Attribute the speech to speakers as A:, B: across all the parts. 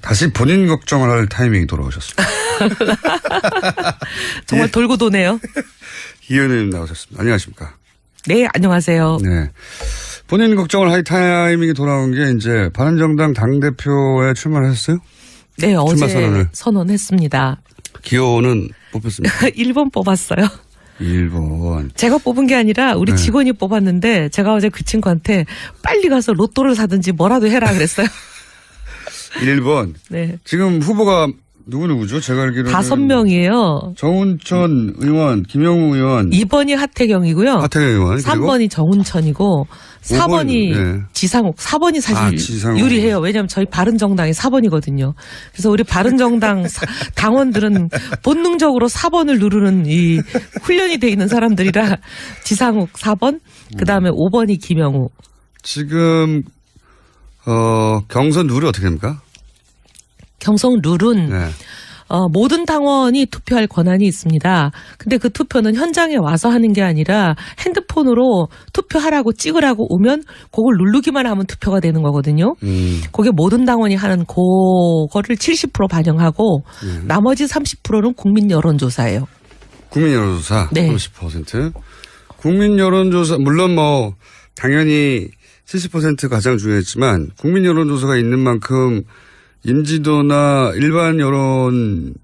A: 다시 본인 걱정을 할 타이밍이 돌아오셨습니다.
B: 정말 돌고 도네요.
A: 이 의원님 나오셨습니다. 안녕하십니까.
B: 네, 안녕하세요.
A: 네. 본인 걱정을 할 타이밍이 돌아온 게 이제 바른정당 당대표에 출마를 하셨어요?
B: 네,
A: 출마
B: 어제 선언했습니다.
A: 기호는 뽑혔습니까?
B: 1번 뽑았어요.
A: 1번.
B: 제가 뽑은 게 아니라 우리 직원이 뽑았는데 제가 어제 그 친구한테 빨리 가서 로또를 사든지 뭐라도 해라 그랬어요.
A: 1번.
B: 네.
A: 지금 후보가 누구죠? 제가 알기로는
B: 5명이에요.
A: 정운천 의원, 김영우 의원.
B: 2번이 하태경이고요.
A: 하태경 의원.
B: 3번이 정운천이고 4번이
A: 네.
B: 지상욱. 4번이 사실
A: 지상욱.
B: 유리해요. 왜냐하면 저희 바른정당이 4번이거든요. 그래서 우리 바른정당 당원들은 본능적으로 4번을 누르는 이 훈련이 돼 있는 사람들이라 지상욱 4번, 그다음에 5번이 김영우.
A: 지금 경선 룰이 어떻게 됩니까?
B: 경선 룰은
A: 네.
B: 모든 당원이 투표할 권한이 있습니다. 근데 그 투표는 현장에 와서 하는 게 아니라 핸드폰으로 투표하라고 찍으라고 오면 그걸 누르기만 하면 투표가 되는 거거든요. 그게 모든 당원이 하는 그거를 70% 반영하고 나머지 30%는 국민 여론조사예요.
A: 국민 여론조사
B: 네.
A: 30%. 국민 여론조사 물론 뭐 당연히 70% 가장 중요했지만 국민 여론조사가 있는 만큼 인지도나 일반 여론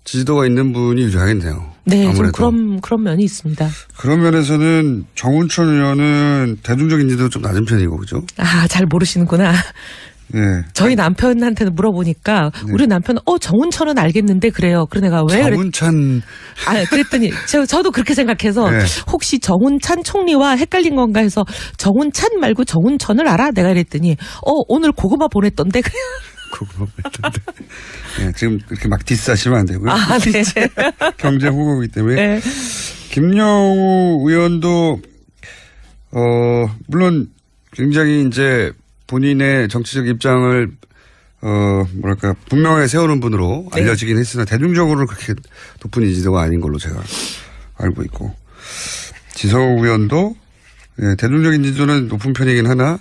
A: 지지도가 있는 분이 유리하겠네요.
B: 네,
A: 아무래도.
B: 좀 그런 면이 있습니다.
A: 그런 면에서는 정운천 의원은 대중적 인지도가 좀 낮은 편이고, 그죠?
B: 아, 잘 모르시는구나.
A: 네.
B: 저희 남편한테 물어보니까 우리 남편은 정운천은 알겠는데 그래요. 그래 내가 왜
A: 정운찬.
B: 그랬더니 저도 그렇게 생각해서
A: 네.
B: 혹시 정운찬 총리와 헷갈린 건가 해서 정운찬 말고 정운천을 알아? 내가 그랬더니 오늘 고구마 보냈던데 그래요.
A: 고구마 보냈던데. 네, 지금 그렇게 막 디스하시면 안 되고요.
B: 아, 네.
A: 경제 후보이기 때문에.
B: 네.
A: 김영우 의원도 물론 굉장히 이제 본인의 정치적 입장을 분명하게 세우는 분으로
B: 네.
A: 알려지긴 했으나 대중적으로 그렇게 높은 인지도가 아닌 걸로 제가 알고 있고 지성욱 의원도 대중적 인지도는 높은 편이긴 하나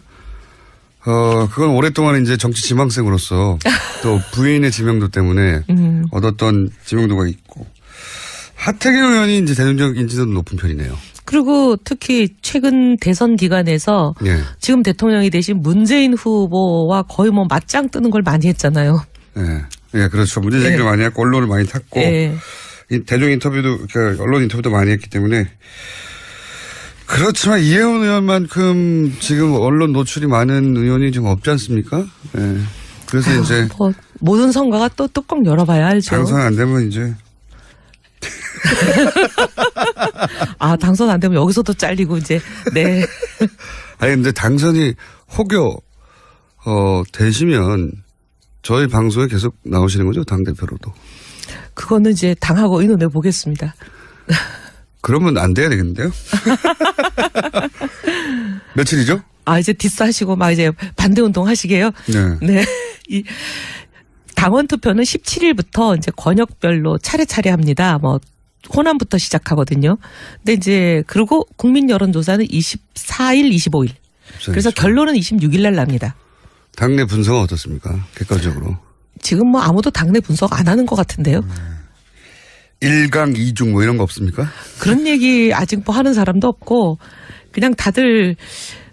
A: 그건 오랫동안 이제 정치 지망생으로서 또 부인의 지명도 때문에 얻었던 지명도가 있고 하태경 의원이 이제 대중적 인지도도 높은 편이네요.
B: 그리고 특히 최근 대선 기간에서
A: 네. 지금
B: 지금 대통령이 되신 문재인 후보와 거의 뭐 맞짱 뜨는 걸 많이 했잖아요.
A: 네, 그렇죠. 문제제기를 많이 했고 언론을 많이 탔고 대중 인터뷰도 언론 인터뷰도 많이 했기 때문에 그렇지만 이혜원 의원만큼 지금 언론 노출이 많은 의원이 좀 없지 않습니까? 네. 그래서 이제
B: 뭐 모든 선거가 또 뚜껑 열어봐야 알죠.
A: 당선 안 되면 이제
B: 당선 안 되면 여기서도 잘리고 이제 네.
A: 아니 근데 당선이 혹여 되시면 저희 방송에 계속 나오시는 거죠? 당대표로도.
B: 그거는 이제 당하고 의논해 보겠습니다.
A: 그러면 안 돼야 되겠는데요? 며칠이죠?
B: 이제 디스하시고 막 이제 반대운동 하시게요? 네. 이 당원 투표는 17일부터 이제 권역별로 차례차례 합니다. 뭐 호남부터 시작하거든요. 근데 이제 그리고 국민 여론조사는 24일, 25일. 그래서 결론은 26일 날 납니다.
A: 당내 분석은 어떻습니까? 객관적으로.
B: 지금 뭐 아무도 당내 분석 안 하는 것 같은데요.
A: 1강 2중 뭐 이런 거 없습니까?
B: 그런 얘기 아직 뭐 하는 사람도 없고 그냥 다들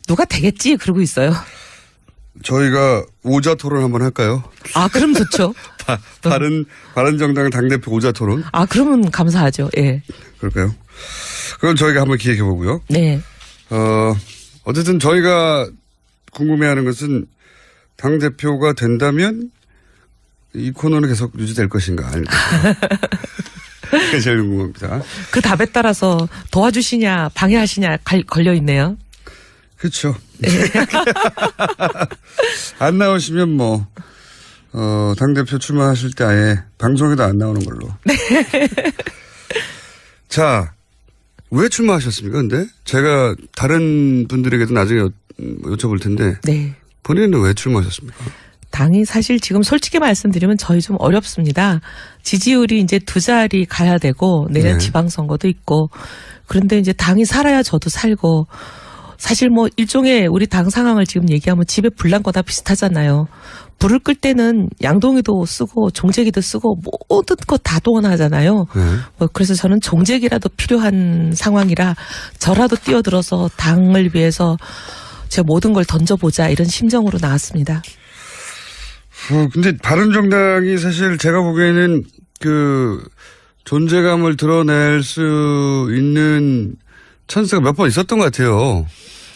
B: 누가 되겠지 그러고 있어요.
A: 저희가 오자 토론 한번 할까요?
B: 그럼 좋죠.
A: 바른정당 당대표 오자 토론?
B: 그러면 감사하죠. 예.
A: 그럴까요? 그럼 저희가 한번 기획해 보고요.
B: 네.
A: 어쨌든 저희가 궁금해하는 것은 당대표가 된다면 이 코너는 계속 유지될 것인가 아닐까. 그게 제일 궁금합니다.
B: 그 답에 따라서 도와주시냐 방해하시냐 걸려 있네요.
A: 그렇죠. 네. 안 나오시면 뭐 당대표 출마하실 때 아예 방송에도 안 나오는 걸로. 네. 자, 왜 출마하셨습니까? 근데 제가 다른 분들에게도 나중에 여쭤볼 텐데.
B: 네.
A: 본인은 왜 출마하셨습니까?
B: 당이 사실 지금 솔직히 말씀드리면 저희 좀 어렵습니다. 지지율이 이제 2자리 가야 되고 내년 지방선거도 있고 그런데 이제 당이 살아야 저도 살고 사실 뭐 일종의 우리 당 상황을 지금 얘기하면 집에 불난 거다 비슷하잖아요. 불을 끌 때는 양동이도 쓰고 종제기도 쓰고 모든 거 다 동원하잖아요. 그래서 저는 종제기라도 필요한 상황이라 저라도 뛰어들어서 당을 위해서 제 모든 걸 던져보자 이런 심정으로 나왔습니다.
A: 근데 바른정당이 사실 제가 보기에는 그 존재감을 드러낼 수 있는 찬스가 몇 번 있었던 것 같아요.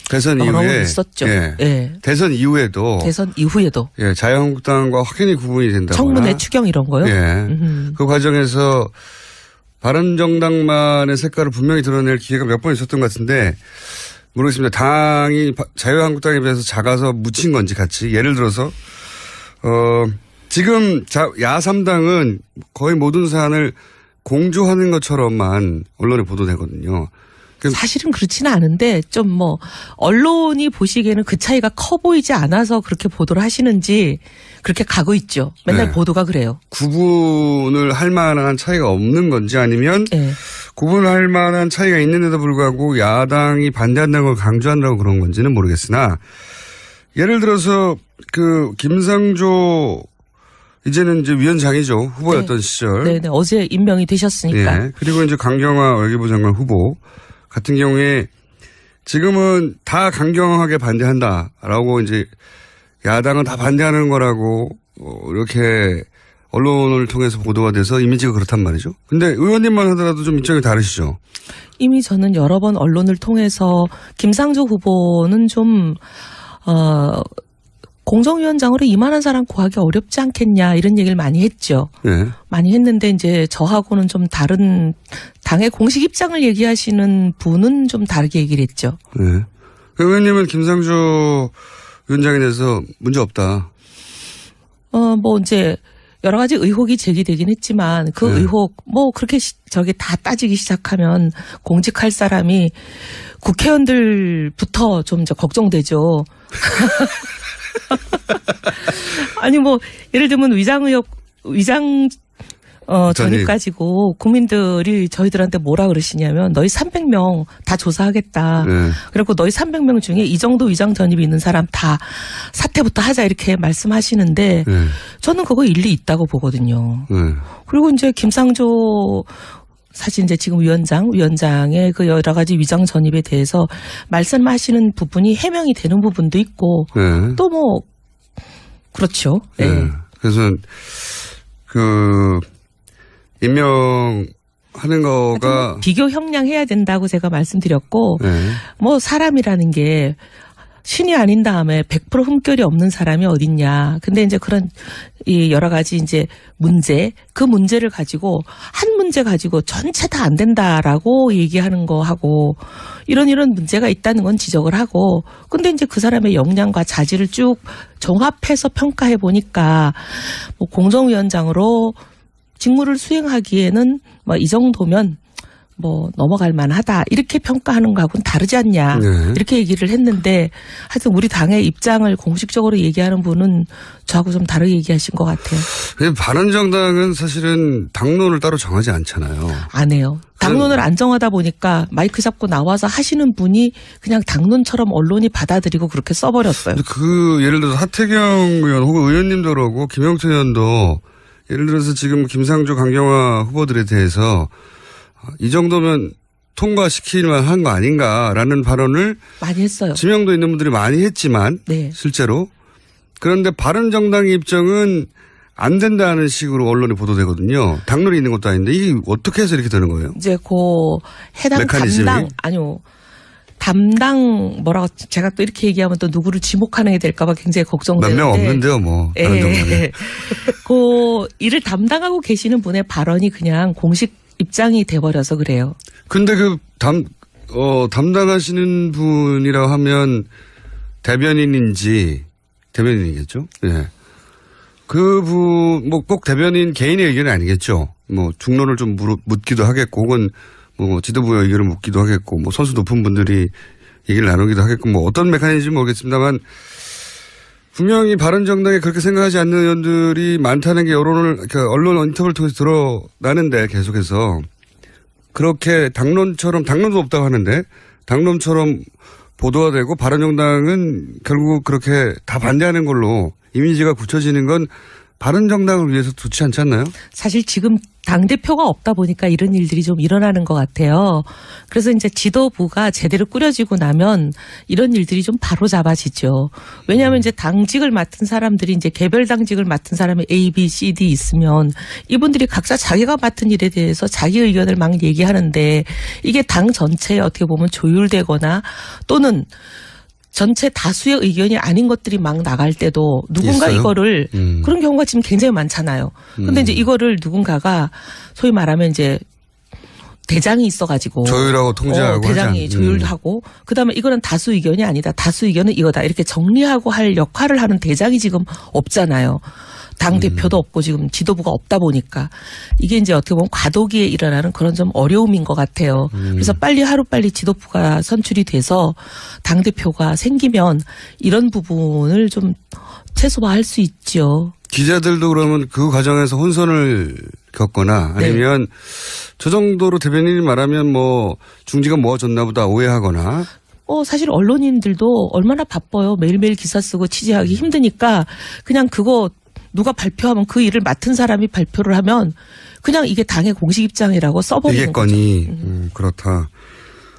A: 대선 이후에.
B: 있었죠.
A: 예.
B: 예.
A: 대선 이후에도.
B: 대선 이후에도.
A: 예. 자유한국당과 확연히 구분이 된다거나.
B: 청문회 추경 이런 거요?
A: 예. 그 과정에서 바른정당만의 색깔을 분명히 드러낼 기회가 몇 번 있었던 것 같은데 모르겠습니다. 당이 자유한국당에 비해서 작아서 묻힌 건지 같이. 예를 들어서 지금 야3당은 거의 모든 사안을 공조하는 것처럼만 언론에 보도되거든요.
B: 사실은 그렇지는 않은데 좀 뭐 언론이 보시기에는 그 차이가 커 보이지 않아서 그렇게 보도를 하시는지 그렇게 가고 있죠. 맨날
A: 네.
B: 보도가 그래요.
A: 구분을 할 만한 차이가 없는 건지 아니면
B: 네.
A: 구분할 만한 차이가 있는데도 불구하고 야당이 반대한다는 걸 강조한다고 그런 건지는 모르겠으나 예를 들어서 그 김상조 이제는 이제 위원장이죠. 후보였던
B: 네.
A: 시절.
B: 네네. 어제 임명이 되셨으니까.
A: 예. 그리고 이제 강경화 외교부 장관 후보 같은 경우에 지금은 다 강경하게 반대한다라고 이제 야당은 다 반대하는 거라고 이렇게 언론을 통해서 보도가 돼서 이미지가 그렇단 말이죠. 근데 의원님만 하더라도 좀 입장이 다르시죠.
B: 이미 저는 여러 번 언론을 통해서 김상조 후보는 좀 공정위원장으로 이만한 사람 구하기 어렵지 않겠냐 이런 얘기를 많이 했죠.
A: 네. 많이
B: 했는데 이제 저하고는 좀 다른 당의 공식 입장을 얘기하시는 분은 좀 다르게 얘기를 했죠.
A: 네. 의원님은 김상조 위원장에 대해서 문제 없다.
B: 뭐 이제 여러 가지 의혹이 제기되긴 했지만 그 의혹 뭐 그렇게 저게 다 따지기 시작하면 공직할 사람이 국회의원들부터 좀 이제 걱정되죠. 아니 뭐 예를 들면 위장 전입 가지고 국민들이 저희들한테 뭐라 그러시냐면 너희 300명 다 조사하겠다.
A: 네.
B: 그리고 너희 300명 중에 이 정도 위장 전입이 있는 사람 다 사퇴부터 하자 이렇게 말씀하시는데
A: 네.
B: 저는 그거 일리 있다고 보거든요.
A: 네.
B: 그리고 이제 김상조 사실 이제 지금 위원장의 그 여러 가지 위장 전입에 대해서 말씀하시는 부분이 해명이 되는 부분도 있고
A: 네.
B: 또 뭐 그렇죠. 네.
A: 네. 그래서 그 임명하는 거가
B: 비교 형량해야 된다고 제가 말씀드렸고
A: 네.
B: 뭐 사람이라는 게 신이 아닌 다음에 100% 흠결이 없는 사람이 어딨냐. 근데 이제 그런 이 여러 가지 이제 그 문제를 가지고 한 문제 가지고 전체 다 안 된다라고 얘기하는 거 하고 이런 문제가 있다는 건 지적을 하고 근데 이제 그 사람의 역량과 자질을 쭉 종합해서 평가해 보니까 뭐 공정위원장으로 직무를 수행하기에는 뭐 이 정도면 뭐 넘어갈 만하다 이렇게 평가하는 거하고는 다르지 않냐
A: 네.
B: 이렇게 얘기를 했는데 하여튼 우리 당의 입장을 공식적으로 얘기하는 분은 저하고 좀 다르게 얘기하신 것 같아요.
A: 바른정당은 사실은 당론을 따로 정하지 않잖아요.
B: 안 해요. 당론을 안 정하다 보니까 마이크 잡고 나와서 하시는 분이 그냥 당론처럼 언론이 받아들이고 그렇게 써버렸어요.
A: 그 예를 들어서 하태경 의원 혹은 의원님도 그러고 김영철 의원도 예를 들어서 지금 김상조 강경화 후보들에 대해서 이 정도면 통과시킬 만한 거 아닌가라는 발언을
B: 많이 했어요.
A: 지명도 있는 분들이 많이 했지만
B: 네.
A: 실제로 그런데 바른정당의 입장은 안 된다는 식으로 언론에 보도되거든요. 당론이 있는 것도 아닌데 이게 어떻게 해서 이렇게 되는 거예요?
B: 이제 그 해당
A: 메커니즘이?
B: 담당 뭐라고 제가 또 이렇게 얘기하면 또 누구를 지목하는 게 될까 봐 굉장히 걱정되는데.
A: 몇 명 없는데요, 뭐. 바른정당에.
B: 그 일을 담당하고 계시는 분의 발언이 그냥 공식 입장이 돼버려서 그래요.
A: 근데 담당하시는 분이라고 하면 대변인이겠죠? 예. 뭐 꼭 대변인 개인의 의견이 아니겠죠. 뭐 중론을 좀 묻기도 하겠고 혹은 뭐 지도부의 의견을 묻기도 하겠고 뭐 선수 높은 분들이 얘기를 나누기도 하겠고 뭐 어떤 메커니즘인지 모르겠습니다만 분명히 바른정당에 그렇게 생각하지 않는 의원들이 많다는 게 언론 인터뷰를 통해서 드러나는데 계속해서 그렇게 당론도 없다고 하는데 당론처럼 보도가 되고 바른정당은 결국 그렇게 다 반대하는 걸로 이미지가 굳혀지는 건 바른정당을 위해서 좋지 않지 않나요?
B: 사실 지금 당대표가 없다 보니까 이런 일들이 좀 일어나는 것 같아요. 그래서 이제 지도부가 제대로 꾸려지고 나면 이런 일들이 좀 바로 잡아지죠. 왜냐하면 이제 당직을 맡은 사람들이 이제 개별 당직을 맡은 사람이 A, B, C, D 있으면 이분들이 각자 자기가 맡은 일에 대해서 자기 의견을 막 얘기하는데 이게 당 전체에 어떻게 보면 조율되거나 또는 전체 다수의 의견이 아닌 것들이 막 나갈 때도 누군가
A: 있어요?
B: 이거를 그런 경우가 지금 굉장히 많잖아요. 근데 이제 이거를 누군가가 소위 말하면 이제 대장이 있어가지고
A: 조율하고 통제하고
B: 대장이
A: 하지
B: 조율하고 그다음에 이거는 다수 의견이 아니다. 다수 의견은 이거다. 이렇게 정리하고 할 역할을 하는 대장이 지금 없잖아요. 당 대표도 없고 지금 지도부가 없다 보니까 이게 이제 어떻게 보면 과도기에 일어나는 그런 좀 어려움인 것 같아요. 그래서 빨리 하루빨리 지도부가 선출이 돼서 당 대표가 생기면 이런 부분을 좀 최소화할 수 있죠.
A: 기자들도 그러면 그 과정에서 혼선을 겪거나 아니면 저 정도로 대변인이 말하면 뭐 중지가 모아졌나 보다 오해하거나
B: 사실 언론인들도 얼마나 바빠요. 매일매일 기사 쓰고 취재하기 힘드니까 그냥 그거 누가 발표하면 그 일을 맡은 사람이 발표를 하면 그냥 이게 당의 공식 입장이라고 써버리는 거죠.
A: 이겠거니 그렇다.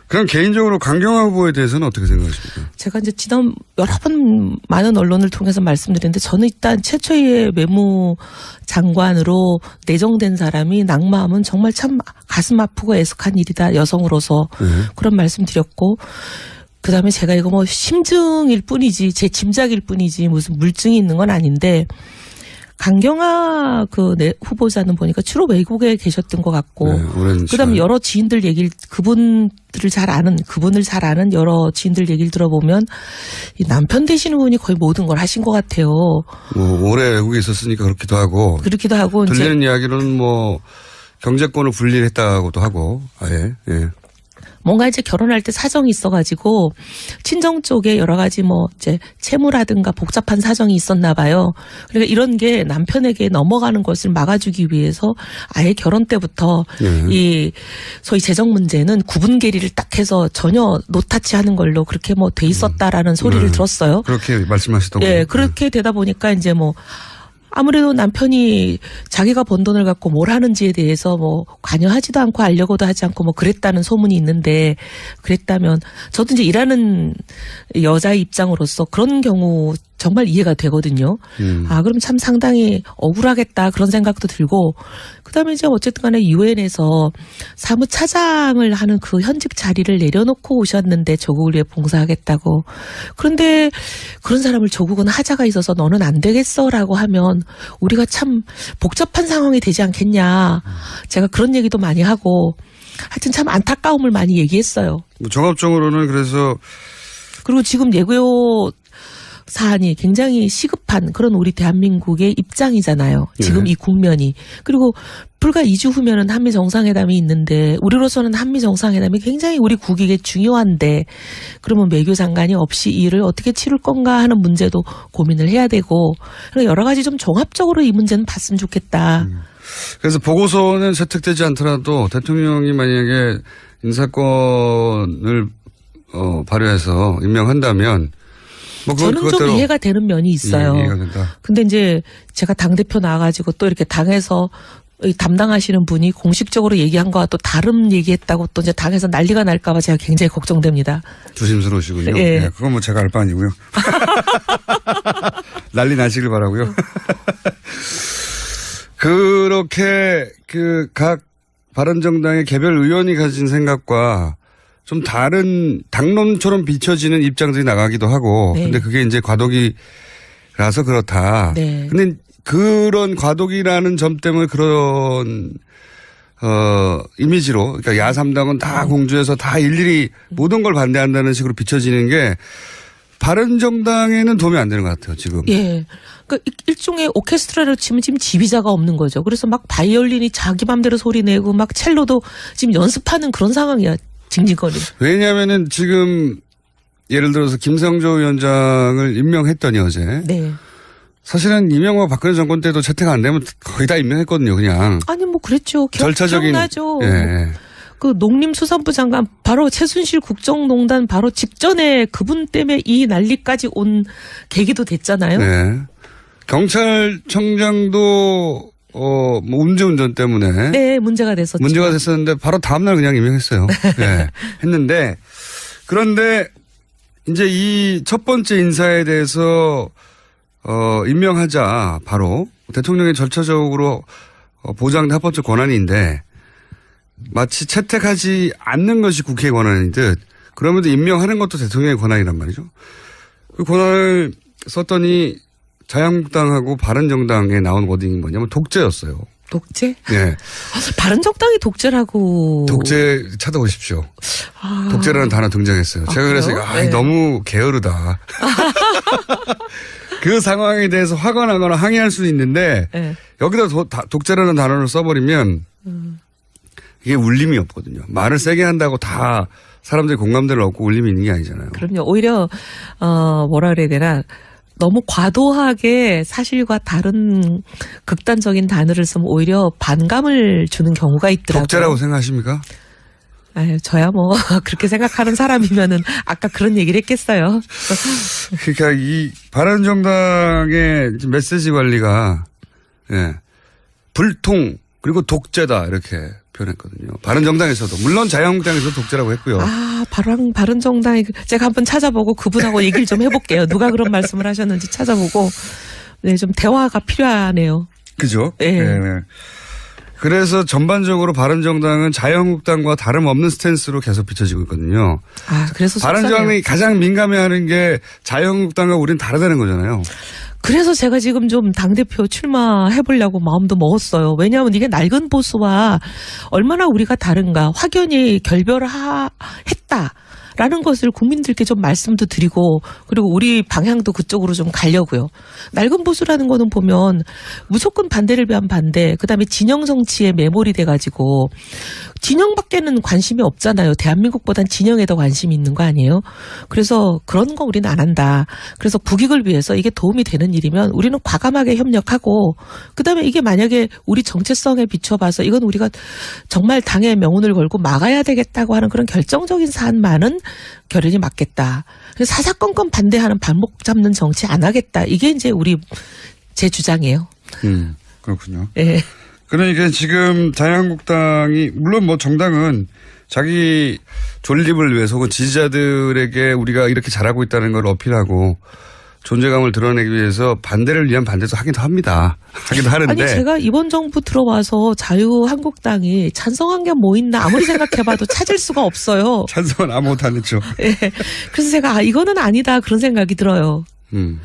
A: 그럼 개인적으로 강경화 후보에 대해서는 어떻게 생각하십니까?
B: 제가 이제 지난 여러 번 많은 언론을 통해서 말씀드렸는데 저는 일단 최초의 외무장관으로 내정된 사람이 낙마하면 정말 참 가슴 아프고 애석한 일이다. 여성으로서 그런 말씀 드렸고 그다음에 제가 이거 뭐 심증일 뿐이지 제 짐작일 뿐이지 무슨 물증이 있는 건 아닌데 강경화 후보자는 보니까 주로 외국에 계셨던 것 같고, 그다음에 여러 지인들 얘기를 그분을 잘 아는 여러 지인들 얘기를 들어보면 이 남편 되시는 분이 거의 모든 걸 하신 것 같아요.
A: 뭐 오래 외국에 있었으니까 그렇기도 하고 들리는 이야기로는 뭐 경제권을 분리했다고도 하고 아예. 예.
B: 뭔가 이제 결혼할 때 사정이 있어가지고 친정 쪽에 여러 가지 뭐 이제 채무라든가 복잡한 사정이 있었나 봐요. 그러니까 이런 게 남편에게 넘어가는 것을 막아주기 위해서 아예 결혼 때부터 이 소위 재정 문제는 구분 계리를 딱 해서 전혀 노타치하는 걸로 그렇게 뭐 돼 있었다라는 소리를 들었어요.
A: 그렇게 말씀하시더군요.
B: 예, 그렇게 되다 보니까 이제 뭐 아무래도 남편이 자기가 번 돈을 갖고 뭘 하는지에 대해서 뭐 관여하지도 않고 알려고도 하지 않고 뭐 그랬다는 소문이 있는데 그랬다면 저도 이제 일하는 여자의 입장으로서 그런 경우 정말 이해가 되거든요. 그럼 참 상당히 억울하겠다 그런 생각도 들고 그다음에 이제 어쨌든 간에 유엔에서 사무차장을 하는 그 현직 자리를 내려놓고 오셨는데 조국을 위해 봉사하겠다고. 그런데 그런 사람을 조국은 하자가 있어서 너는 안 되겠어라고 하면 우리가 참 복잡한 상황이 되지 않겠냐. 제가 그런 얘기도 많이 하고 하여튼 참 안타까움을 많이 얘기했어요.
A: 뭐 종합적으로는 그래서
B: 그리고 지금 예고요 사안이 굉장히 시급한 그런 우리 대한민국의 입장이잖아요. 지금 이 국면이. 그리고 불과 2주 후면은 한미 정상회담이 있는데 우리로서는 한미 정상회담이 굉장히 우리 국익에 중요한데 그러면 외교 장관이 없이 이 일을 어떻게 치룰 건가 하는 문제도 고민을 해야 되고 여러 가지 좀 종합적으로 이 문제는 봤으면 좋겠다.
A: 그래서 보고서는 채택되지 않더라도 대통령이 만약에 인사권을 발휘해서 임명한다면
B: 저는 좀 이해가 되는 면이 있어요.
A: 이해가 된다.
B: 근데 이제 제가 당대표 나와가지고 또 이렇게 당에서 담당하시는 분이 공식적으로 얘기한 거와 또 다른 얘기했다고 또 이제 당에서 난리가 날까봐 제가 굉장히 걱정됩니다.
A: 조심스러우시군요.
B: 네.
A: 네, 그건 뭐 제가 알 바 아니고요. 난리 나시길 바라고요. 그렇게 각 바른정당의 개별 의원이 가진 생각과 좀 다른 당론처럼 비춰지는 입장들이 나가기도 하고 근데 그게 이제 과도기라서 그렇다. 근데 그런 과도기라는 점 때문에 그런 이미지로 그러니까 야3당은 다 공주해서 다 일일이 모든 걸 반대한다는 식으로 비춰지는 게 바른정당에는 도움이 안 되는 것 같아요, 지금.
B: 예. 그러니까 일종의 오케스트라를 치면 지금 지휘자가 없는 거죠. 그래서 막 바이올린이 자기 맘대로 소리 내고 막 첼로도 지금 연습하는 그런 상황이야. 징징거리.
A: 왜냐하면은 지금 예를 들어서 김성조 위원장을 임명했더니 어제.
B: 네.
A: 사실은 이명박 박근혜 정권 때도 채택 안 되면 거의 다 임명했거든요, 그냥.
B: 아니 뭐 그랬죠.
A: 절차적인.
B: 기억나죠.
A: 예.
B: 그 농림수산부 장관 바로 최순실 국정농단 바로 직전에 그분 때문에 이 난리까지 온 계기도 됐잖아요.
A: 네. 경찰청장도 뭐 음주운전 때문에
B: 네, 문제가
A: 됐었는데 바로 다음날 그냥 임명했어요. 네, 했는데 그런데 이제 이 첫 번째 인사에 대해서 임명하자 바로 대통령이 절차적으로 보장된 합법적 권한인데 마치 채택하지 않는 것이 국회의 권한인 듯 그러면서 임명하는 것도 대통령의 권한이란 말이죠. 그 권한을 썼더니 자유한국당하고 바른정당에 나온 워딩이 뭐냐면 독재였어요.
B: 독재?
A: 네.
B: 바른정당이 독재라고.
A: 독재 찾아보십시오. 독재라는 단어 등장했어요. 제가 그래서
B: 네.
A: 너무 게으르다. 그 상황에 대해서 화가 나거나 항의할 수는 있는데 네. 여기다 독재라는 단어를 써버리면 이게 울림이 없거든요. 말을 세게 한다고 다 사람들이 공감대를 얻고 울림이 있는 게 아니잖아요.
B: 그럼요. 오히려 뭐라 그래야 되나. 너무 과도하게 사실과 다른 극단적인 단어를 쓰면 오히려 반감을 주는 경우가 있더라고요.
A: 독재라고 생각하십니까?
B: 아유, 저야 뭐 그렇게 생각하는 사람이면은 아까 그런 얘기를 했겠어요.
A: 그러니까 이 바른정당의 메시지 관리가 불통 그리고 독재다 이렇게 표현했거든요. 바른정당에서도 물론 자유한국당에서도 독재라고 했고요.
B: 바른정당이 제가 한번 찾아보고 그분하고 얘기를 좀 해볼게요. 누가 그런 말씀을 하셨는지 찾아보고 네, 좀 대화가 필요하네요.
A: 그죠?
B: 네.
A: 네. 그래서 전반적으로 바른정당은 자유한국당과 다름없는 스탠스로 계속 비춰지고 있거든요.
B: 그래서
A: 바른정당이 가장 민감해하는 게 자유한국당과 우리는 다르다는 거잖아요.
B: 그래서 제가 지금 좀 당대표 출마해보려고 마음도 먹었어요. 왜냐하면 이게 낡은 보수와 얼마나 우리가 다른가 확연히 했다라는 것을 국민들께 좀 말씀도 드리고 그리고 우리 방향도 그쪽으로 좀 가려고요. 낡은 보수라는 거는 보면 무조건 반대를 위한 반대 그다음에 진영 정치에 매몰이 돼가지고 진영밖에는 관심이 없잖아요. 대한민국보단 진영에 더 관심이 있는 거 아니에요? 그래서 그런 거 우리는 안 한다. 그래서 국익을 위해서 이게 도움이 되는 일이면 우리는 과감하게 협력하고 그다음에 이게 만약에 우리 정체성에 비춰봐서 이건 우리가 정말 당의 명운을 걸고 막아야 되겠다고 하는 그런 결정적인 사안만은 결연이 맞겠다. 그래서 사사건건 반대하는 발목 잡는 정치 안 하겠다. 이게 이제 제 주장이에요.
A: 그렇군요.
B: 네.
A: 그러니까 지금 자유한국당이 물론 뭐 정당은 자기 존립을 위해서 혹은 지지자들에게 우리가 이렇게 잘하고 있다는 걸 어필하고 존재감을 드러내기 위해서 반대를 위한 반대도 하기도 합니다. 하기도 하는데.
B: 아니 제가 이번 정부 들어와서 자유한국당이 찬성한 게 뭐 있나 아무리 생각해봐도 찾을 수가 없어요.
A: 찬성은 아무것도 안 했죠.
B: 네. 그래서 제가 이거는 아니다 그런 생각이 들어요.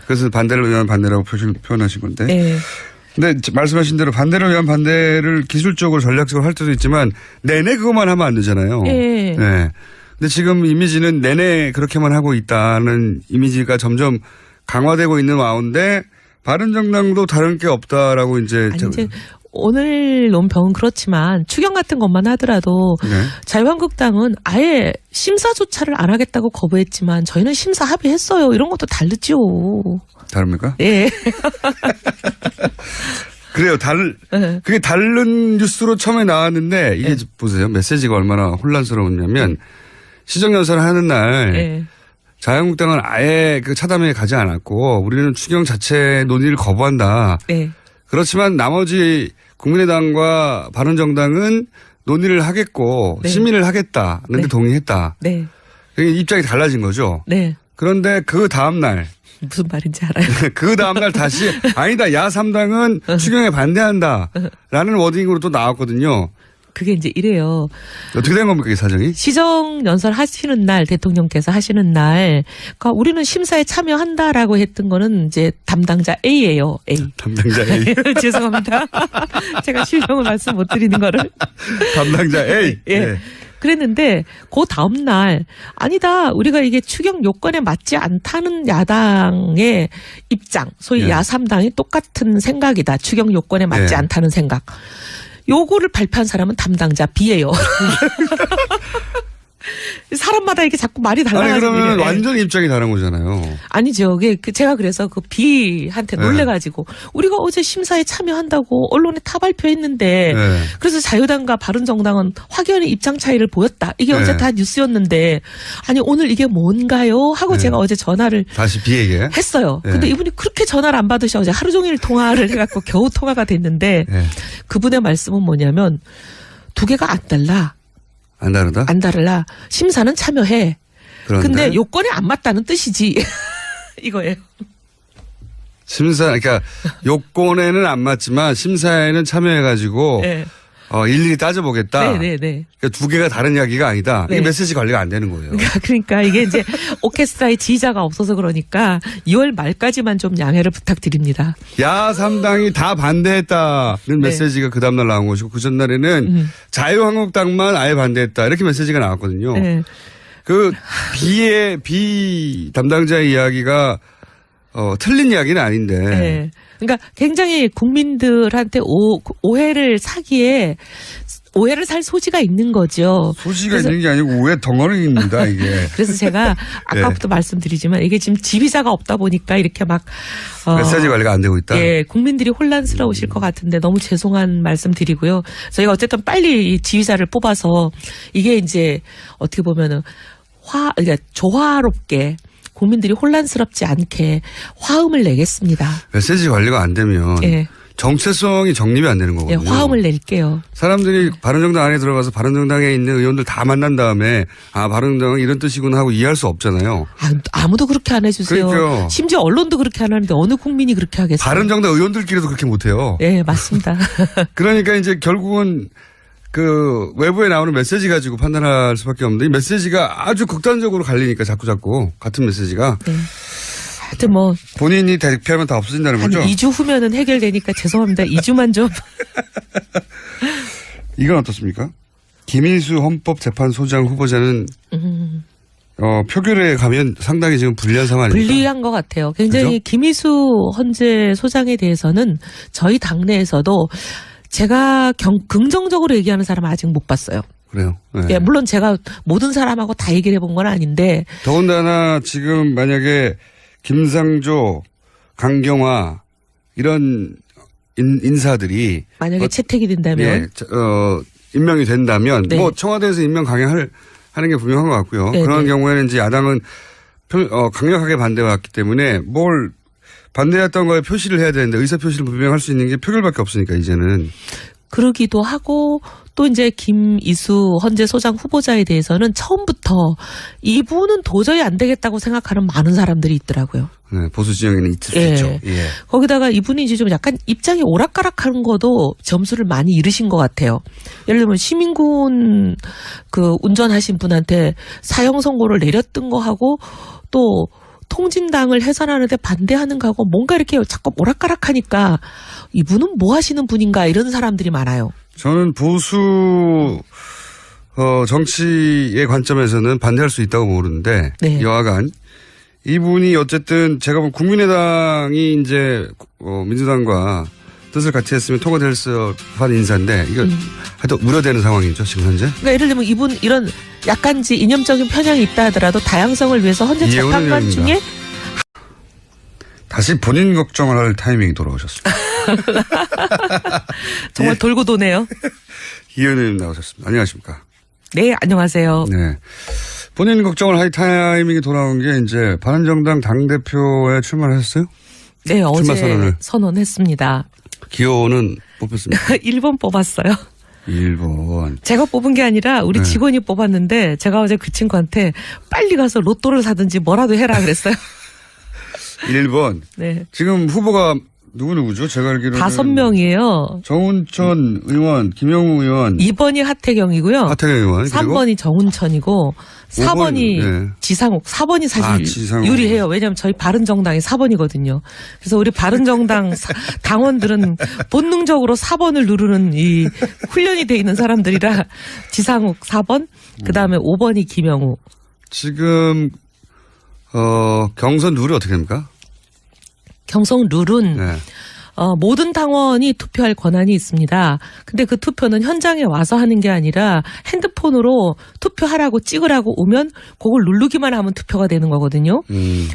A: 그래서 반대를 위한 반대라고 표현하신 건데.
B: 네.
A: 근데 말씀하신 대로 반대를 위한 반대를 기술적으로 전략적으로 할 때도 있지만 내내 그것만 하면 안 되잖아요.
B: 네.
A: 네. 근데 지금 이미지는 내내 그렇게만 하고 있다는 이미지가 점점 강화되고 있는 와운데 바른정당도 다른 게 없다라고 이제.
B: 오늘 논평은 그렇지만 추경 같은 것만 하더라도
A: 네.
B: 자유한국당은 아예 심사조차를 안 하겠다고 거부했지만 저희는 심사 합의했어요. 이런 것도 다르죠.
A: 다릅니까?
B: 예.
A: 그래요. 그게 다른 뉴스로 처음에 나왔는데 이게 보세요. 메시지가 얼마나 혼란스러웠냐면 시정연설을 하는 날 자유한국당은 아예 그 차담회에 가지 않았고 우리는 추경 자체 논의를 거부한다. 그렇지만 나머지 국민의당과 바른정당은 논의를 하겠고 심의를 하겠다는데 동의했다. 입장이 달라진 거죠. 그런데 그 다음 날
B: 무슨 말인지 알아요.
A: 그 다음날 다시 아니다. 야3당은 추경에 반대한다라는 워딩으로 또 나왔거든요.
B: 그게 이제 이래요.
A: 어떻게 된 겁니까 이 사정이?
B: 시정연설 하시는 날 대통령께서 하시는 날 그러니까 우리는 심사에 참여한다라고 했던 거는 이제 담당자 A예요. A.
A: 담당자 A.
B: 죄송합니다. 제가 실명을 말씀 못 드리는 거를.
A: 담당자 A.
B: 예. 그랬는데 그 다음 날 아니다. 우리가 이게 추경 요건에 맞지 않다는 야당의 입장. 소위 야3당이 똑같은 생각이다. 추경 요건에 맞지 않다는 생각. 요거를 발표한 사람은 담당자 B예요. 사람마다 이렇게 자꾸 말이
A: 아니
B: 달라가지고.
A: 그러면
B: 이래.
A: 완전 입장이 다른 거잖아요.
B: 아니죠. 제가 그래서 그 B한테 놀래가지고 우리가 어제 심사에 참여한다고 언론에 타 발표했는데
A: 네.
B: 그래서 자유당과 바른정당은 확연히 입장 차이를 보였다. 이게 어제
A: 네.
B: 다 뉴스였는데 아니 오늘 이게 뭔가요? 하고 제가 어제 전화를
A: 다시 B에게.
B: 했어요.
A: 네.
B: 근데 이분이 그렇게 전화를 안 받으셔 어제 하루 종일 통화를 해갖고 겨우 통화가 됐는데
A: 네.
B: 그분의 말씀은 뭐냐면 두 개가 안 달라.
A: 안 다르다?
B: 안 다르라. 심사는 참여해.
A: 그런데
B: 근데 요건에 안 맞다는 뜻이지. 이거예요.
A: 심사, 그러니까 요건에는 안 맞지만 심사에는 참여해가지고
B: 네.
A: 일일이 따져보겠다.
B: 네네네.
A: 그러니까 두 개가 다른 이야기가 아니다.
B: 네.
A: 이게 메시지 관리가 안 되는 거예요.
B: 그러니까 이게 이제 오케스트라의 지휘자가 없어서 그러니까 2월 말까지만 좀 양해를 부탁드립니다.
A: 야 3당이 다 반대했다는
B: 네.
A: 메시지가 그 다음날 나온 것이고 그 전날에는 자유한국당만 아예 반대했다. 이렇게 메시지가 나왔거든요.
B: 네.
A: 그 B 담당자의 이야기가 틀린 이야기는 아닌데.
B: 네. 그러니까 굉장히 국민들한테 오해를 사기에 오해를 살 소지가 있는 거죠.
A: 소지가 있는 게 아니고 오해 덩어리입니다, 이게.
B: 그래서 제가 아까부터 말씀드리지만 이게 지금 지휘자가 없다 보니까 이렇게 막
A: 메시지 관리가 안 되고 있다.
B: 예, 국민들이 혼란스러우실 것 같은데 너무 죄송한 말씀 드리고요. 저희가 어쨌든 빨리 이 지휘자를 뽑아서 이게 이제 어떻게 보면은 그러니까 조화롭게 국민들이 혼란스럽지 않게 화음을 내겠습니다.
A: 메시지 관리가 안 되면
B: 예.
A: 정체성이 정립이 안 되는
B: 예,
A: 거거든요.
B: 화음을 낼게요.
A: 사람들이 바른정당 안에 들어가서 바른정당에 있는 의원들 다 만난 다음에 바른정당은 이런 뜻이구나 하고 이해할 수 없잖아요.
B: 아무도 그렇게 안 해주세요.
A: 그러니까요.
B: 심지어 언론도 그렇게 안 하는데 어느 국민이 그렇게 하겠어요.
A: 바른정당 의원들끼리도 그렇게 못해요.
B: 예, 맞습니다.
A: 그러니까 이제 결국은 그 외부에 나오는 메시지 가지고 판단할 수밖에 없는데 이 메시지가 아주 극단적으로 갈리니까 자꾸 같은 메시지가
B: 네. 하여튼 뭐
A: 본인이 대표하면 다 없어진다는
B: 한
A: 거죠.
B: 2주 후면은 해결되니까 죄송합니다. 2주만 좀.
A: 이건 어떻습니까? 김인수 헌법재판소장 후보자는 표결에 가면 상당히 지금 불리한 상황입니다.
B: 불리한 것 같아요. 굉장히
A: 그죠?
B: 김희수 헌재 소장에 대해서는 저희 당내에서도 제가 긍정적으로 얘기하는 사람은 아직 못 봤어요.
A: 그래요. 네.
B: 예, 물론 제가 모든 사람하고 다 얘기를 해본 건 아닌데.
A: 더군다나 지금 만약에 김상조, 강경화 이런 인사들이
B: 만약에 채택이 된다면.
A: 예, 임명이 된다면
B: 네.
A: 뭐 청와대에서 임명 강행하는 게 분명한 것 같고요.
B: 네,
A: 그런
B: 네.
A: 경우에는 이제 야당은 강력하게 반대해왔기 때문에 뭘 반대했던 거에 표시를 해야 되는데 의사 표시를 분명할 수 있는 게 표결밖에 없으니까 이제는.
B: 그러기도 하고 또 이제 김이수 헌재 소장 후보자에 대해서는 처음부터 이분은 도저히 안 되겠다고 생각하는 많은 사람들이 있더라고요.
A: 네, 보수 진영에는 있을 수
B: 예.
A: 있죠. 예.
B: 거기다가 이분이 이제 좀 약간 입장이 오락가락하는 것도 점수를 많이 잃으신 것 같아요. 예를 들면 시민군 그 운전하신 분한테 사형 선고를 내렸던 거 하고 또 통진당을 해산하는데 반대하는 거하고 뭔가 이렇게 자꾸 오락가락하니까 이분은 뭐 하시는 분인가 이런 사람들이 많아요.
A: 저는 보수 정치의 관점에서는 반대할 수 있다고 모르는데
B: 네.
A: 여하간 이분이 어쨌든 제가 보면 국민의당이 이제 민주당과 뜻을 같이 했으면 통과될 법한 인사인데 이거 하여튼 우려되는 상황이죠 지금 현재.
B: 그러니까 예를 들면 이분 이런 약간지 이념적인 편향이 있다 하더라도 다양성을 위해서 헌재
A: 이해원의
B: 재판관
A: 의원입니다.
B: 중에
A: 다시 본인 걱정을 할 타이밍이 돌아오셨습니다.
B: 정말 돌고 도네요.
A: 이 의원님 나오셨습니다. 안녕하십니까.
B: 네, 안녕하세요.
A: 네. 본인 걱정을 할 타이밍이 돌아온 게 이제 바른정당 당대표에 출마를 하셨어요?
B: 네, 어제
A: 선언을.
B: 선언했습니다.
A: 기호는 뽑혔습니다.
B: 1번 뽑았어요.
A: 1번.
B: 제가 뽑은 게 아니라 우리
A: 네.
B: 직원이 뽑았는데 제가 어제 그 친구한테 빨리 가서 로또를 사든지 뭐라도 해라 그랬어요.
A: 1번.
B: 네.
A: 지금 후보가 누구죠? 제가 알기로는
B: 5명이에요.
A: 정운천 의원, 김영우 의원,
B: 2번이 하태경이고요.
A: 하태경 의원, 그리고
B: 3번이 정운천이고 4번이
A: 네.
B: 지상욱. 4번이 사실
A: 지상욱.
B: 유리해요. 왜냐하면 저희 바른정당이 4번이거든요. 그래서 우리 바른정당 당원들은 본능적으로 4번을 누르는 이 훈련이 돼 있는 사람들이라 지상욱 4번, 그다음에 5번이 김영우.
A: 지금 경선 룰이 어떻게 됩니까?
B: 경선 룰은
A: 네.
B: 모든 당원이 투표할 권한이 있습니다. 근데 그 투표는 현장에 와서 하는 게 아니라 핸드폰으로 투표하라고 찍으라고 오면 그걸 누르기만 하면 투표가 되는 거거든요.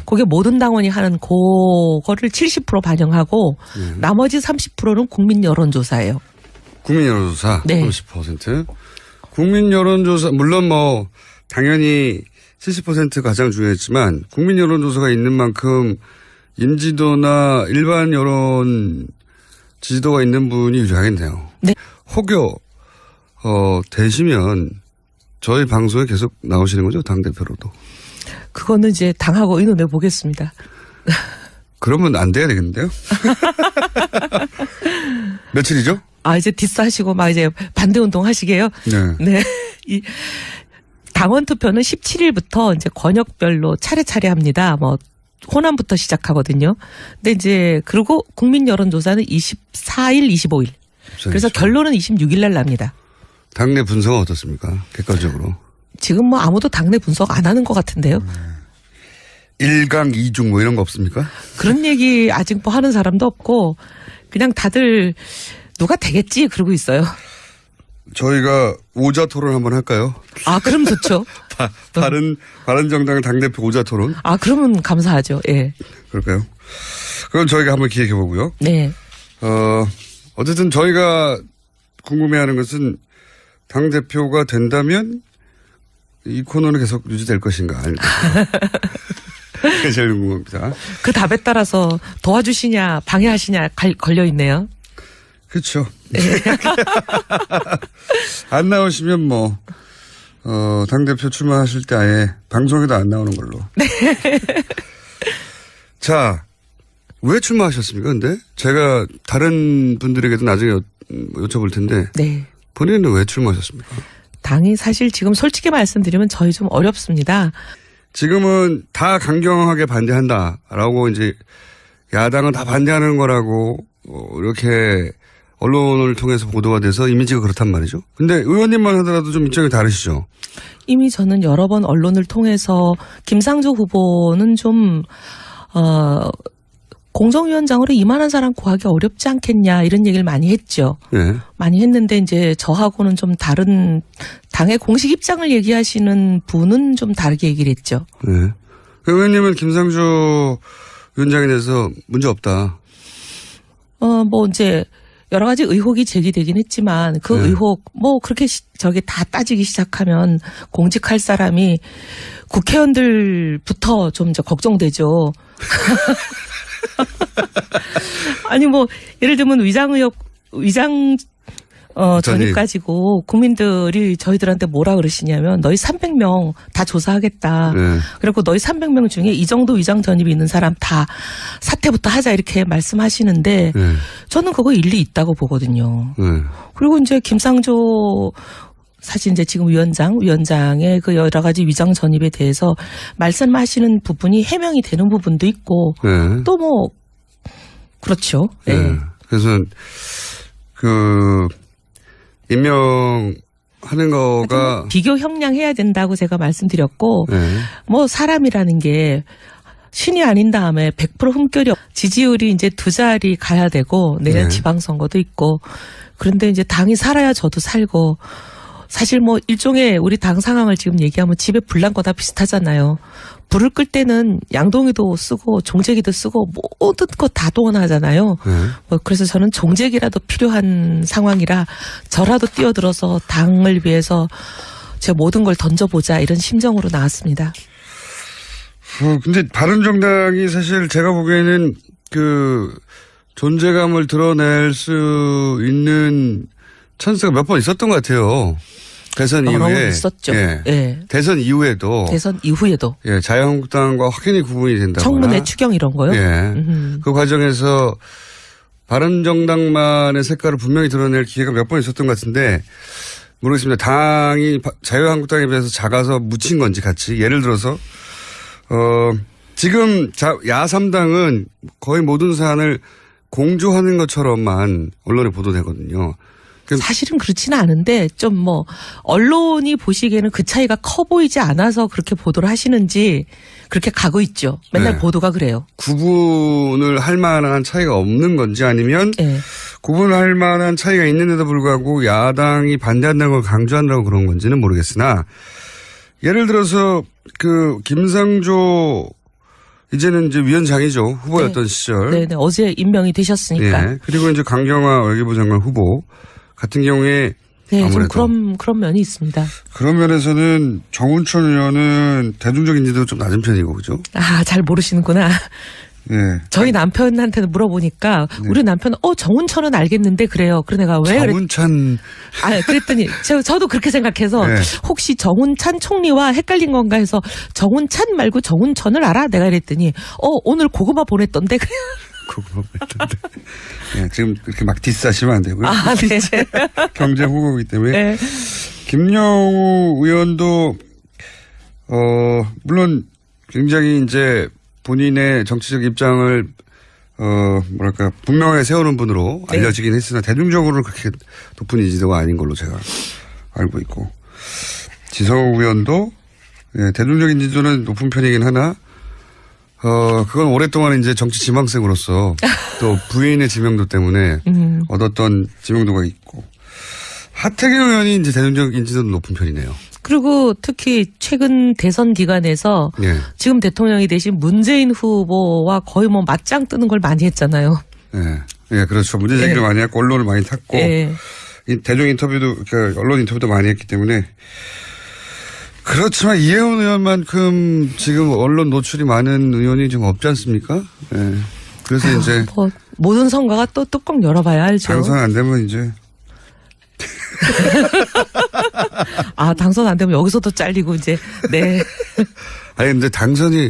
B: 그게 모든 당원이 하는 그거를 70% 반영하고 나머지 30%는 국민 여론조사예요.
A: 국민 여론조사
B: 네.
A: 30%. 국민 여론조사 물론 뭐 당연히 70% 가장 중요했지만 국민 여론조사가 있는 만큼 인지도나 일반 여론 지지도가 있는 분이 유리하겠네요.
B: 네.
A: 혹여 되시면 저희 방송에 계속 나오시는 거죠? 당대표로도.
B: 그거는 이제 당하고 의논해 보겠습니다.
A: 그러면 안 돼야 되겠는데요? 며칠이죠?
B: 이제 디스하시고 막 이제 반대 운동 하시게요?
A: 네.
B: 네. 이 당원 투표는 17일부터 이제 권역별로 차례차례 합니다. 뭐 호남부터 시작하거든요. 근데 이제 그리고 국민 여론조사는 24일, 25일. 그래서 결론은 26일 날 납니다.
A: 당내 분석은 어떻습니까? 객관적으로.
B: 지금 뭐 아무도 당내 분석 안 하는 것 같은데요.
A: 1강 2중 뭐 이런 거 없습니까?
B: 그런 얘기 아직 뭐 하는 사람도 없고 그냥 다들 누가 되겠지 그러고 있어요.
A: 저희가 오자 토론 한번 할까요?
B: 그럼 좋죠.
A: 바른정당 당대표 오자 토론.
B: 그러면 감사하죠. 예.
A: 그럴까요? 그럼 저희가 한번 기획해 보고요.
B: 네.
A: 어쨌든 저희가 궁금해하는 것은 당대표가 된다면 이 코너는 계속 유지될 것인가 아닐까. 그게 제일 궁금합니다.
B: 그 답에 따라서 도와주시냐 방해하시냐 걸려 있네요.
A: 그렇죠. 안 나오시면 뭐 당대표 출마하실 때 아예 방송에도 안 나오는 걸로.
B: 네.
A: 자, 왜 출마하셨습니까? 근데 제가 다른 분들에게도 나중에 여쭤볼 텐데.
B: 네.
A: 본인은 왜 출마하셨습니까?
B: 당이 사실 지금 솔직히 말씀드리면 저희 좀 어렵습니다.
A: 지금은 다 강경하게 반대한다라고 이제 야당은 다 반대하는 거라고 이렇게 언론을 통해서 보도가 돼서 이미지가 그렇단 말이죠. 근데 의원님만 하더라도 좀 입장이 다르시죠?
B: 이미 저는 여러 번 언론을 통해서 김상조 후보는 좀 공정위원장으로 이만한 사람 구하기 어렵지 않겠냐 이런 얘기를 많이 했죠.
A: 네. 많이
B: 했는데 이제 저하고는 좀 다른 당의 공식 입장을 얘기하시는 분은 좀 다르게 얘기를 했죠.
A: 네. 의원님은 김상조 위원장에 대해서 문제 없다.
B: 뭐 이제 여러 가지 의혹이 제기되긴 했지만 그 의혹 뭐 그렇게 다 따지기 시작하면 공직할 사람이 국회의원들부터 좀 이제 걱정되죠. 아니 뭐 예를 들면 위장 전입 가지고 국민들이 저희들한테 뭐라 그러시냐면 너희 300명 다 조사하겠다. 네. 그리고 너희 300명 중에 이 정도 위장 전입이 있는 사람 다 사퇴부터 하자 이렇게 말씀하시는데 네. 저는 그거 일리 있다고 보거든요. 네. 그리고 이제 김상조 사실 이제 지금 위원장의 그 여러 가지 위장 전입에 대해서 말씀하시는 부분이 해명이 되는 부분도 있고 네. 또 뭐 그렇죠. 네. 네.
A: 그래서 임명하는 거가
B: 비교 형량해야 된다고 제가 말씀드렸고 네. 뭐 사람이라는 게 신이 아닌 다음에 100% 흠결이 지지율이 이제 2자리 가야 되고 내년 네. 지방선거도 있고 그런데 이제 당이 살아야 저도 살고 사실 뭐 일종의 우리 당 상황을 지금 얘기하면 집에 불 난 거다 비슷하잖아요. 불을 끌 때는 양동이도 쓰고 종제기도 쓰고 모든 거 다 동원하잖아요. 뭐 그래서 저는 종제기라도 필요한 상황이라 저라도 뛰어들어서 당을 위해서 제 모든 걸 던져보자 이런 심정으로 나왔습니다.
A: 근데 바른정당이 사실 제가 보기에는 그 존재감을 드러낼 수 있는 찬스가 몇 번 있었던 것 같아요. 대선 이후에
B: 있었죠.
A: 예. 예. 대선 이후에도
B: 대선 이후에도
A: 예, 자유한국당과 확연히 구분이 된다거나
B: 청문회 추경 이런 거요.
A: 예. 그 과정에서 바른정당만의 색깔을 분명히 드러낼 기회가 몇 번 있었던 것 같은데 모르겠습니다. 당이 자유한국당에 비해서 작아서 묻힌 건지 같이 예를 들어서 지금 야3당은 거의 모든 사안을 공조하는 것처럼만 언론에 보도되거든요.
B: 사실은 그렇지는 않은데 좀 뭐 언론이 보시기에는 그 차이가 커 보이지 않아서 그렇게 보도를 하시는지 그렇게 가고 있죠. 맨날
A: 네.
B: 보도가 그래요.
A: 구분을 할 만한 차이가 없는 건지 아니면
B: 네.
A: 구분할 만한 차이가 있는데도 불구하고 야당이 반대한다는 걸 강조한다고 그런 건지는 모르겠으나 예를 들어서 그 김상조 이제는 이제 위원장이죠. 후보였던
B: 네.
A: 시절.
B: 네, 어제 임명이 되셨으니까.
A: 예. 그리고 이제 강경화 외교부 장관 후보 같은 경우에
B: 네, 좀
A: 아무래도
B: 그런 면이 있습니다.
A: 그런 면에서는 정운천 의원은 대중적 인지도 좀 낮은 편이고 그죠?
B: 아, 잘 모르시는구나.
A: 예.
B: 저희 남편한테 물어보니까 우리 남편은 정운천은 알겠는데 그래요. 그래 내가 왜 그랬...
A: 정운찬
B: 그랬더니 저도 그렇게 생각해서
A: 네.
B: 혹시 정운찬 총리와 헷갈린 건가 해서 정운찬 말고 정운천을 알아? 내가 이랬더니 오늘 고구마 보냈던데.
A: 그거 했던데. 예, 지금 그렇게 막 디스하시면 안 되고요.
B: 아, 네.
A: 경제 후보이기 때문에.
B: 네.
A: 김영우 의원도 물론 굉장히 이제 본인의 정치적 입장을 뭐랄까 분명하게 세우는 분으로
B: 네.
A: 알려지긴 했으나 대중적으로는 그렇게 높은 인지도가 아닌 걸로 제가 알고 있고 지성욱 의원도 예, 대중적 인지도는 높은 편이긴 하나 그건 오랫동안 이제 정치 지망생으로서 또 부인의 지명도 때문에 얻었던 지명도가 있고 하태경 의원이 이제 대중적 인지도는 높은 편이네요.
B: 그리고 특히 최근 대선 기간에서
A: 예.
B: 지금 대통령이 되신 문재인 후보와 거의 뭐 맞짱 뜨는 걸 많이 했잖아요.
A: 예. 예, 그렇죠. 문제 제기를 많이 했고 언론을 많이 탔고
B: 예.
A: 이 대중 인터뷰도 그러니까 언론 인터뷰도 많이 했기 때문에 그렇지만 이혜원 의원만큼 지금 언론 노출이 많은 의원이 좀 없지 않습니까? 예. 그래서 이제
B: 뭐 모든 선거가 또 뚜껑 열어봐야 알죠.
A: 당선 안 되면 이제
B: 당선 안 되면 여기서도 잘리고 이제 네.
A: 아니 근데 당선이